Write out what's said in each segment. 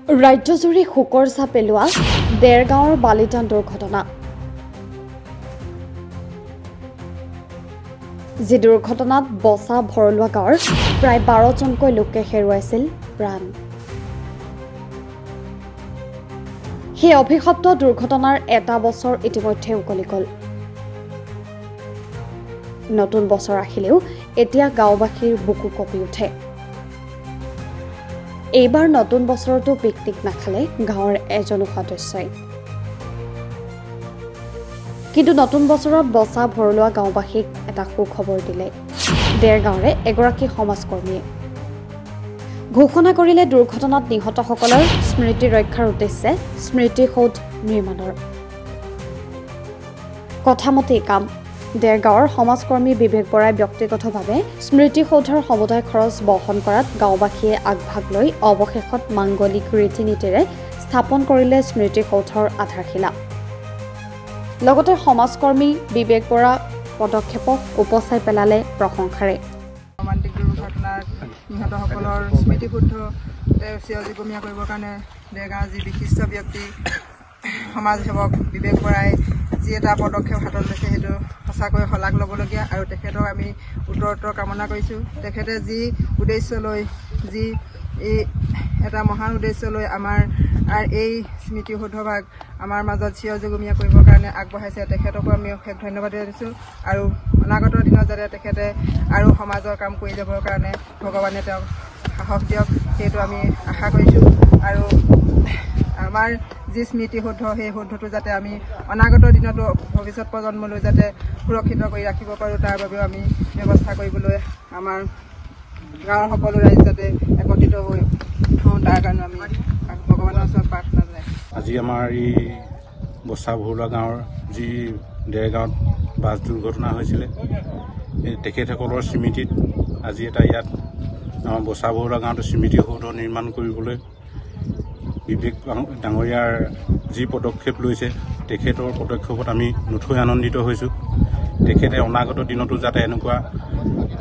ৰাজ্যজুৰি শোকৰ ছাপ পেলোৱা দেৰগাঁৱৰ বালিটান দুৰ্ঘটনা। যি দুৰ্ঘটনাত বছা ভৰলুৱা গাঁৱৰ প্ৰায় 12জনকৈ লোকে হেৰুৱাইছিল প্ৰাণ। সেই অভিশপ্ত দুৰ্ঘটনাৰ এটা বছৰ ইতিমধ্যে উকলি গ'ল। নতুন বছৰ আহিলেও এতিয়া গাঁওবাসীৰ বুকু কঁপি উঠে। এইবাৰ নতুন বছৰতো পিকনিক নাখালে গাঁৱৰ এজনো সদস্যই। কিন্তু নতুন বছৰত বছা ভৰলুৱা গাঁওবাসীক এটা সুখবৰ দিলে দেৰগাঁৱৰে এগৰাকী সমাজকৰ্মীয়ে। ঘোষণা কৰিলে দুৰ্ঘটনাত নিহতসকলৰ স্মৃতি ৰক্ষাৰ উদ্দেশ্যে স্মৃতিসৌধ নিৰ্মাণৰ। কথামতেই কাম। দেৰগাঁৱৰ সমাজকৰ্মী বিবেক বৰাই ব্যক্তিগতভাৱে স্মৃতিসৌধৰ সমুদায় খৰচ বহন কৰাত গাঁওবাসীয়ে আগভাগ লৈ অৱশেষত মাংগলিক ৰীতি নীতিৰে স্থাপন কৰিলে স্মৃতিসৌধৰ আধাৰশিলা। লগতে সমাজকৰ্মী বিবেক বৰা পদক্ষেপক উপচাই পেলালে প্ৰশংসাৰে। মৰ্মান্তিক দুৰ্ঘটনাত নিহতসকলৰ স্মৃতিসৌধ চিৰজীৱনীয়া কৰিবৰ কাৰণে দেৰগাঁৱৰ যি বিশিষ্ট ব্যক্তি সমাজসেৱক বিবেক বৰাই যি এটা পদক্ষেপ হাতত লৈছে সেইটো সঁচাকৈ শলাগ ল'বলগীয়া আৰু তেখেতক আমি উত্তৰোত্তৰ কামনা কৰিছোঁ। তেখেতে যি উদ্দেশ্য লৈ এটা মহান উদ্দেশ্য লৈ আমাৰ এই স্মৃতিসৌধভাগ আমাৰ মাজত চিৰজীৱনীয়া কৰিবৰ কাৰণে আগবঢ়াইছে। তেখেতকো আমি অশেষ ধন্যবাদ দিছোঁ আৰু অনাগত দিনত যাতে তেখেতে আৰু সমাজৰ কাম কৰি যাবৰ কাৰণে ভগৱানে তেওঁক সাহস দিয়ক সেইটো আমি আশা কৰিছোঁ। আৰু আমাৰ যি স্মৃতিসৌধ সেই সৌধটো যাতে আমি অনাগত দিনতো ভৱিষ্যত প্ৰজন্মলৈ যাতে সুৰক্ষিত কৰি ৰাখিব পাৰোঁ তাৰ বাবেও আমি ব্যৱস্থা কৰিবলৈ আমাৰ গাঁৱৰ সকলো ৰাইজ যাতে একত্ৰিত হৈ হওঁ তাৰ কাৰণে আমি ভগৱানৰ ওচৰত প্ৰাৰ্থনা জনাইছোঁ। আজি আমাৰ এই বছা ভৰলুৱা গাঁৱৰ যি দেৰগাঁৱত বাছ দুৰ্ঘটনা হৈছিলে তেখেতসকলৰ স্মৃতিত আজি এটা ইয়াত আমাৰ বছা ভৰলুৱা গাঁৱত স্মৃতিসৌধ নিৰ্মাণ কৰিবলৈ বিবেক ডাঙৰীয়াৰ যি পদক্ষেপ লৈছে তেখেতৰ পদক্ষেপত আমি নথৈ আনন্দিত হৈছোঁ। তেখেতে অনাগত দিনতো যাতে এনেকুৱা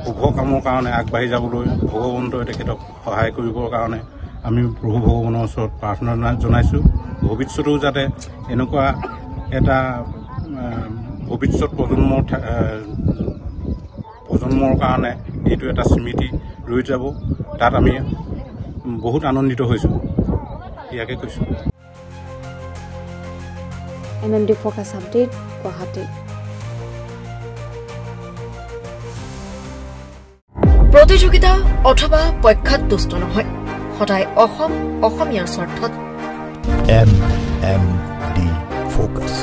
শুভ কামৰ কাৰণে আগবাঢ়ি যাবলৈ ভগৱন্তই তেখেতক সহায় কৰিবৰ কাৰণে আমি প্ৰভু ভগৱানৰ ওচৰত প্ৰাৰ্থনা জনাইছোঁ। ভৱিষ্যতেও যাতে এনেকুৱা এটা ভৱিষ্যত প্ৰজন্মৰ কাৰণে এইটো এটা স্মৃতি ৰৈ যাব তাত আমি বহুত আনন্দিত হৈছোঁ। ইয়াকে কৈছোঁ। MMD focus update Guwahati. প্ৰতিযোগিতা অথবা পক্ষত দুষ্ট নহয়, সদায় অসমীয়াৰ স্বাৰ্থত। MMD focus.